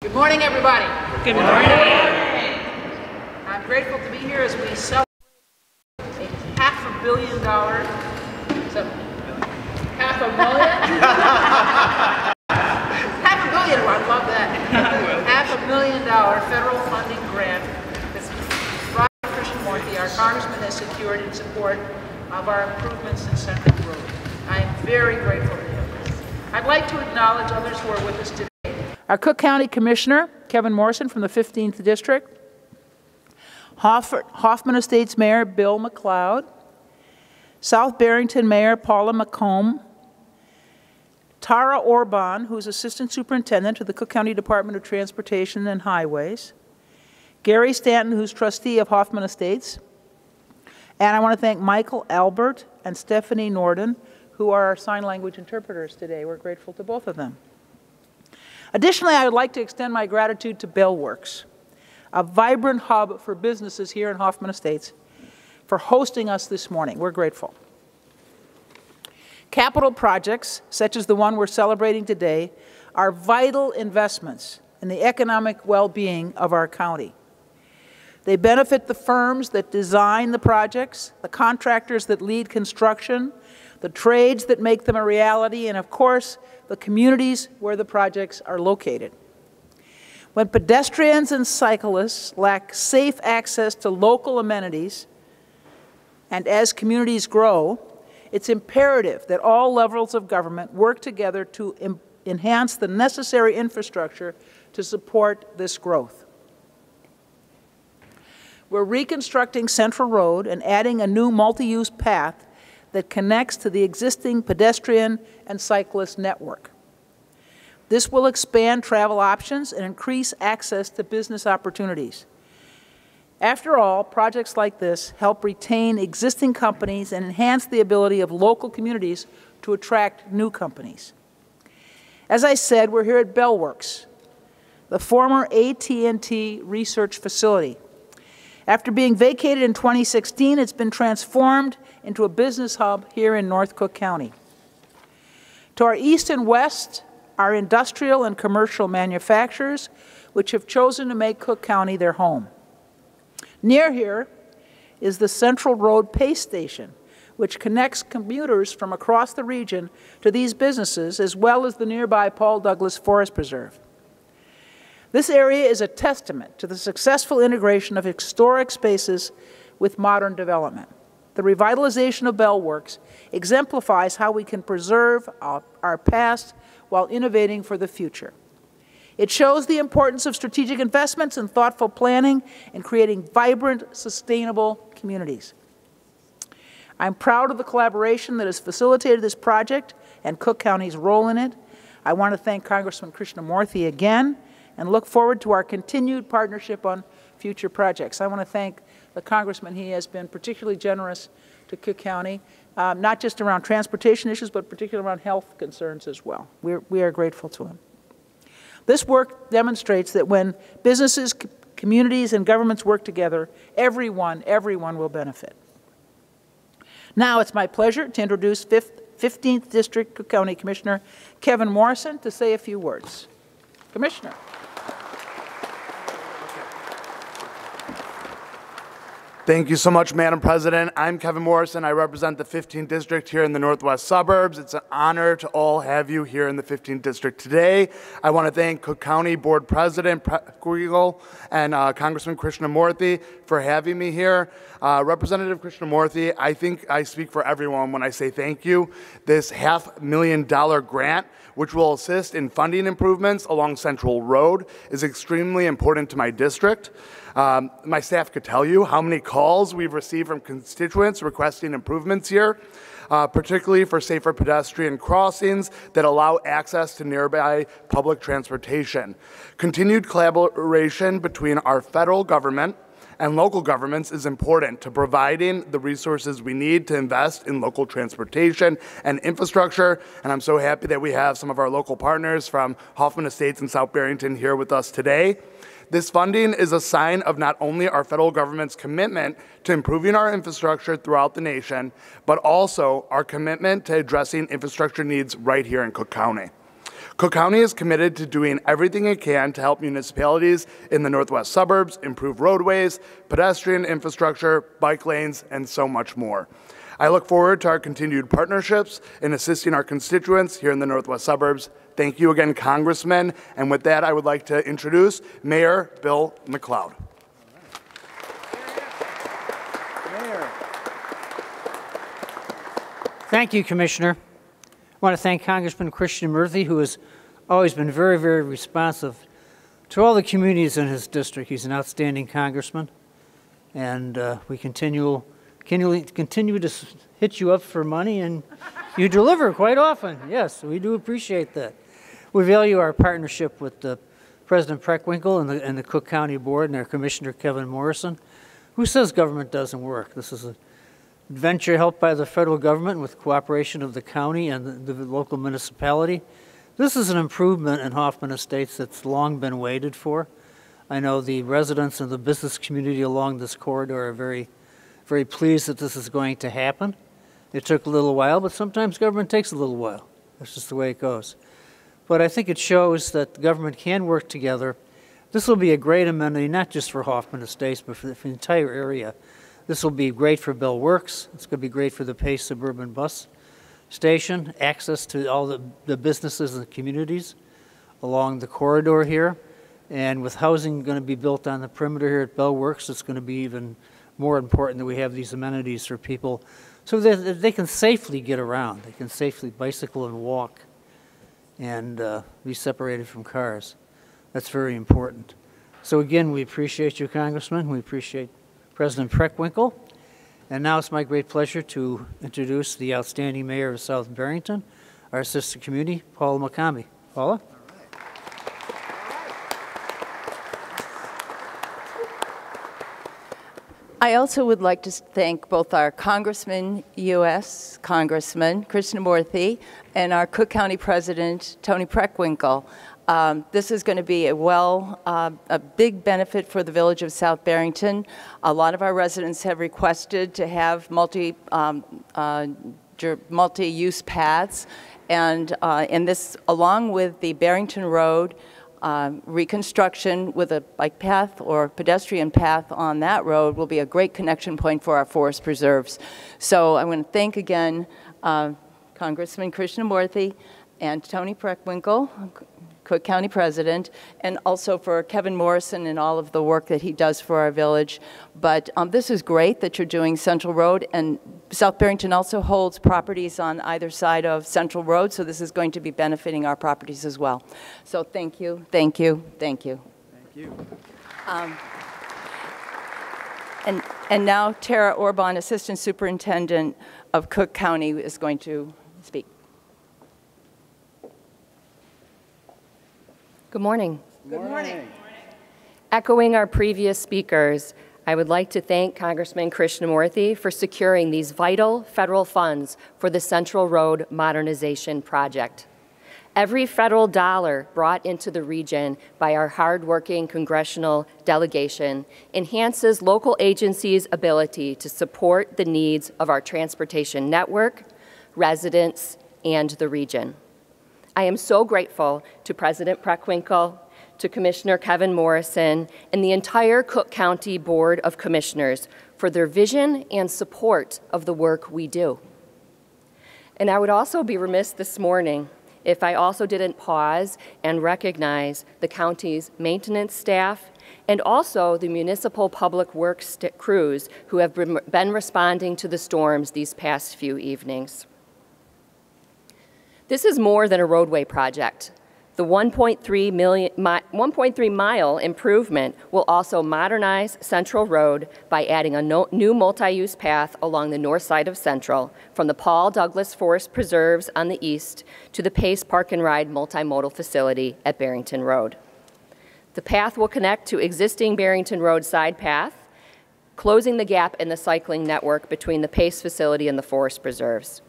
Good morning, everybody. Good morning. I'm grateful to be here as we celebrate a $500 million, $500 million, I love that. $500 million federal funding grant that Christian-Morthy, our congressman, has secured in support of our improvements in Central Road. I am very grateful to him. I'd like to acknowledge others who are with us today. Our Cook County Commissioner, Kevin Morrison from the 15th District, Hoffman Estates Mayor Bill McLeod, South Barrington Mayor Paula McComb, Tara Orban, who's Assistant Superintendent to the Cook County Department of Transportation and Highways, Gary Stanton, who's Trustee of Hoffman Estates, and I want to thank Michael Albert and Stephanie Norden, who are our sign language interpreters today. We're grateful to both of them. Additionally, I would like to extend my gratitude to Bellworks, a vibrant hub for businesses here in Hoffman Estates, for hosting us this morning. We're grateful. Capital projects, such as the one we're celebrating today, are vital investments in the economic well-being of our county. They benefit the firms that design the projects, the contractors that lead construction, the trades that make them a reality, and of course, the communities where the projects are located. When pedestrians and cyclists lack safe access to local amenities, and as communities grow, it's imperative that all levels of government work together to enhance the necessary infrastructure to support this growth. We're reconstructing Central Road and adding a new multi-use path that connects to the existing pedestrian and cyclist network. This will expand travel options and increase access to business opportunities. After all, projects like this help retain existing companies and enhance the ability of local communities to attract new companies. As I said, we're here at Bellworks, the former AT&T research facility. After being vacated in 2016, it's been transformed into a business hub here in North Cook County. To our east and west are industrial and commercial manufacturers which have chosen to make Cook County their home. Near here is the Central Road Pay Station, which connects commuters from across the region to these businesses, as well as the nearby Paul Douglas Forest Preserve. This area is a testament to the successful integration of historic spaces with modern development. The revitalization of Bellworks exemplifies how we can preserve our past while innovating for the future. It shows the importance of strategic investments and thoughtful planning in creating vibrant, sustainable communities. I'm proud of the collaboration that has facilitated this project and Cook County's role in it. I want to thank Congressman Krishnamurthy again and look forward to our continued partnership on future projects. I want to thank the Congressman. He has been particularly generous to Cook County, not just around transportation issues, but particularly around health concerns as well. We are grateful to him. This work demonstrates that when businesses, communities, and governments work together, everyone will benefit. Now it's my pleasure to introduce 15th District Cook County Commissioner Kevin Morrison to say a few words. Commissioner. Thank you so much, Madam President. I'm Kevin Morrison. I represent the 15th District here in the Northwest Suburbs. It's an honor to all have you here in the 15th District today. I want to thank Cook County Board President Kriegel and Congressman Krishnamurthy for having me here. Representative Krishnamurthy, I think I speak for everyone when I say thank you. This $500,000 grant, which will assist in funding improvements along Central Road, is extremely important to my district. My staff could tell you how many calls we've received from constituents requesting improvements here, particularly for safer pedestrian crossings that allow access to nearby public transportation. Continued collaboration between our federal government and local governments is important to providing the resources we need to invest in local transportation and infrastructure, and I'm so happy that we have some of our local partners from Hoffman Estates and South Barrington here with us today. This funding is a sign of not only our federal government's commitment to improving our infrastructure throughout the nation, but also our commitment to addressing infrastructure needs right here in Cook County. Cook County is committed to doing everything it can to help municipalities in the northwest suburbs improve roadways, pedestrian infrastructure, bike lanes, and so much more. I look forward to our continued partnerships in assisting our constituents here in the northwest suburbs. Thank you again, Congressman. And with that, I would like to introduce Mayor Bill McLeod. Thank you, Commissioner. I want to thank Congressman Christian Murthy, who has always been very, very responsive to all the communities in his district. He's an outstanding congressman, and we continue to hit you up for money, and you deliver quite often. Yes, we do appreciate that. We value our partnership with President Preckwinkle and the Cook County Board and our Commissioner Kevin Morrison, who says government doesn't work. This is a venture helped by the federal government with cooperation of the county and the local municipality. This is an improvement in Hoffman Estates that's long been waited for. I know the residents and the business community along this corridor are very, very pleased that this is going to happen. It took a little while, but sometimes government takes a little while. That's just the way it goes. But I think it shows that the government can work together. This will be a great amenity, not just for Hoffman Estates, but for the entire area. This will be great for Bell Works. It's going to be great for the Pace Suburban Bus Station, access to all the businesses and communities along the corridor here. And with housing going to be built on the perimeter here at Bell Works, it's going to be even more important that we have these amenities for people so that they can safely get around. They can safely bicycle and walk and be separated from cars. That's very important. So again, we appreciate you, Congressman. We appreciate President Preckwinkle. And now it's my great pleasure to introduce the outstanding mayor of South Barrington, our sister community, Paula McCombie. Paula? I also would like to thank both our Congressman, U.S. Congressman Krishnamurthy, and our Cook County President, Tony Preckwinkle. This is going to be a big benefit for the village of South Barrington. A lot of our residents have requested to have multi-use paths, and this, along with the Barrington Road reconstruction with a bike path or pedestrian path on that road, will be a great connection point for our forest preserves. So I want to thank again Congressman Krishnamurthy and Tony Preckwinkle, Cook County President, and also for Kevin Morrison and all of the work that he does for our village. But this is great that you're doing Central Road, and South Barrington also holds properties on either side of Central Road, so this is going to be benefiting our properties as well. So thank you, thank you, thank you. Thank you. And now Tara Orban, Assistant Superintendent of Cook County, is going to speak. Good morning. Good morning. Echoing our previous speakers, I would like to thank Congressman Krishnamurthy for securing these vital federal funds for the Central Road Modernization Project. Every federal dollar brought into the region by our hardworking congressional delegation enhances local agencies' ability to support the needs of our transportation network, residents, and the region. I am so grateful to President Preckwinkle, to Commissioner Kevin Morrison, and the entire Cook County Board of Commissioners for their vision and support of the work we do. And I would also be remiss this morning if I also didn't pause and recognize the county's maintenance staff and also the municipal public works crews who have been responding to the storms these past few evenings. This is more than a roadway project. The 1.3 mile improvement will also modernize Central Road by adding a new multi-use path along the north side of Central, from the Paul Douglas Forest Preserves on the east to the Pace Park and Ride multimodal facility at Barrington Road. The path will connect to existing Barrington Road side path, closing the gap in the cycling network between the Pace facility and the Forest Preserves.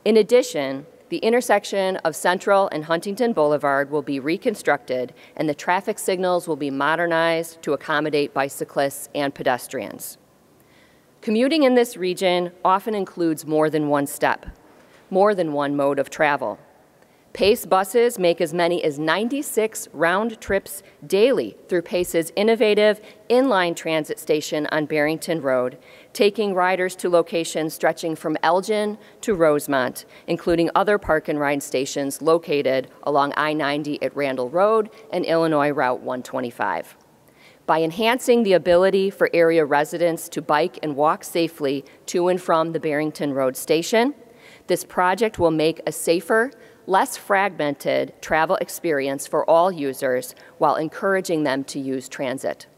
In addition, the intersection of Central and Huntington Boulevard will be reconstructed, and the traffic signals will be modernized to accommodate bicyclists and pedestrians. Commuting in this region often includes more than one step, more than one mode of travel. PACE buses make as many as 96 round trips daily through PACE's innovative inline transit station on Barrington Road, taking riders to locations stretching from Elgin to Rosemont, including other park and ride stations located along I-90 at Randall Road and Illinois Route 125. By enhancing the ability for area residents to bike and walk safely to and from the Barrington Road station, this project will make a safer, less fragmented travel experience for all users while encouraging them to use transit.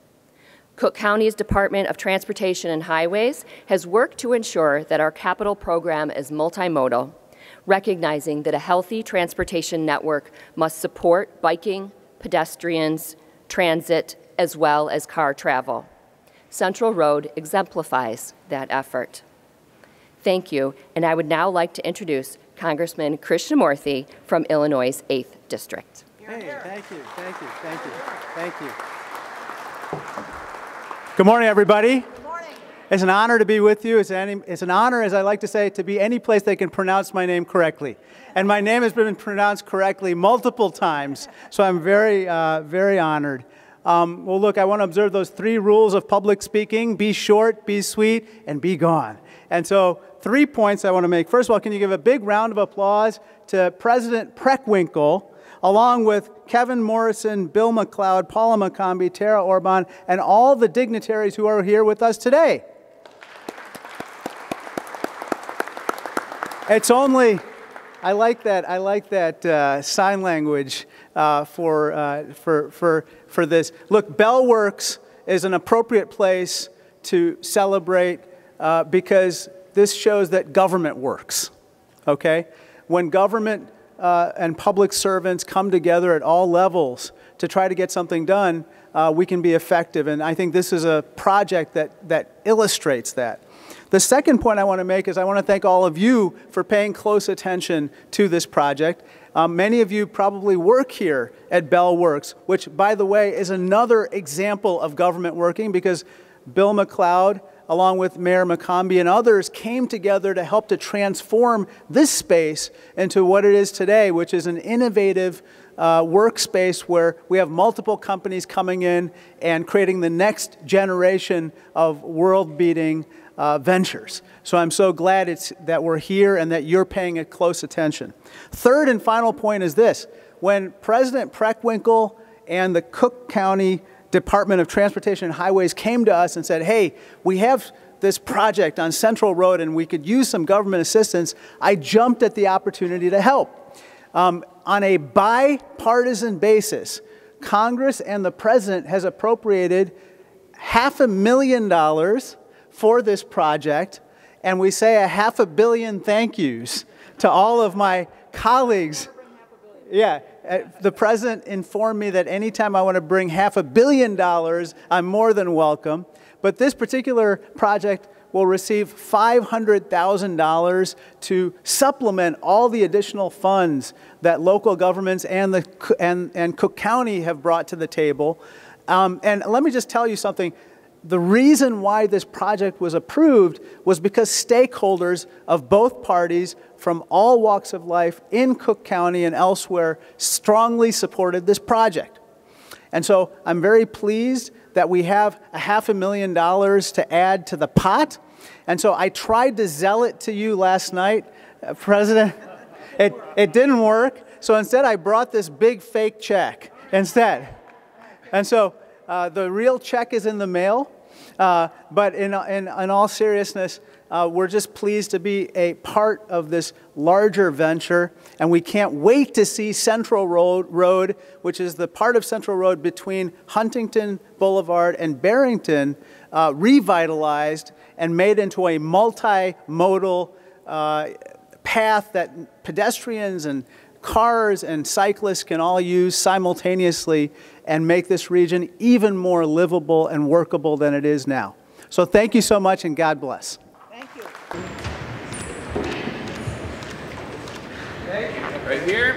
Cook County's Department of Transportation and Highways has worked to ensure that our capital program is multimodal, recognizing that a healthy transportation network must support biking, pedestrians, transit, as well as car travel. Central Road exemplifies that effort. Thank you, and I would now like to introduce Congressman Krishnamurthy from Illinois' 8th District. Hey, thank you, thank you, thank you, thank you. Good morning, everybody. Good morning. It's an honor to be with you. It's an honor, as I like to say, to be any place they can pronounce my name correctly. And my name has been pronounced correctly multiple times, so I'm very, very honored. Well, look, I want to observe those 3 rules of public speaking: be short, be sweet, and be gone. And so 3 points I want to make. First of all, can you give a big round of applause to President Preckwinkle, along with Kevin Morrison, Bill McLeod, Paula McCombie, Tara Orban, and all the dignitaries who are here with us today. It's only, I like that sign language for this. Look, Bell Works is an appropriate place to celebrate because this shows that government works, okay? When government and public servants come together at all levels to try to get something done, we can be effective. And I think this is a project that illustrates that. The second point I want to make is I want to thank all of you for paying close attention to this project. Many of you probably work here at Bell Works, which, by the way, is another example of government working, because Bill McLeod, along with Mayor McCombie and others, came together to help to transform this space into what it is today, which is an innovative workspace where we have multiple companies coming in and creating the next generation of world-beating ventures. So I'm so glad that we're here and that you're paying it close attention. Third and final point is this: when President Preckwinkle and the Cook County Department of Transportation and Highways came to us and said, hey, we have this project on Central Road and we could use some government assistance, I jumped at the opportunity to help. On a bipartisan basis, Congress and the President has appropriated $500,000 for this project, and we say $500 million thank yous to all of my colleagues. Yeah, the President informed me that anytime I want to bring $500 million, I'm more than welcome. But this particular project will receive $500,000 to supplement all the additional funds that local governments and Cook County have brought to the table. And let me just tell you something. The reason why this project was approved was because stakeholders of both parties from all walks of life in Cook County and elsewhere strongly supported this project. And so I'm very pleased that we have $500,000 to add to the pot. And so I tried to sell it to you last night, President. It didn't work. So instead I brought this big fake check instead. And so the real check is in the mail, but in all seriousness, we're just pleased to be a part of this larger venture, and we can't wait to see Central Road, which is the part of Central Road between Huntington Boulevard and Barrington, revitalized and made into a multimodal path that pedestrians and cars and cyclists can all use simultaneously and make this region even more livable and workable than it is now. So thank you so much, and God bless. Thank you. Right here.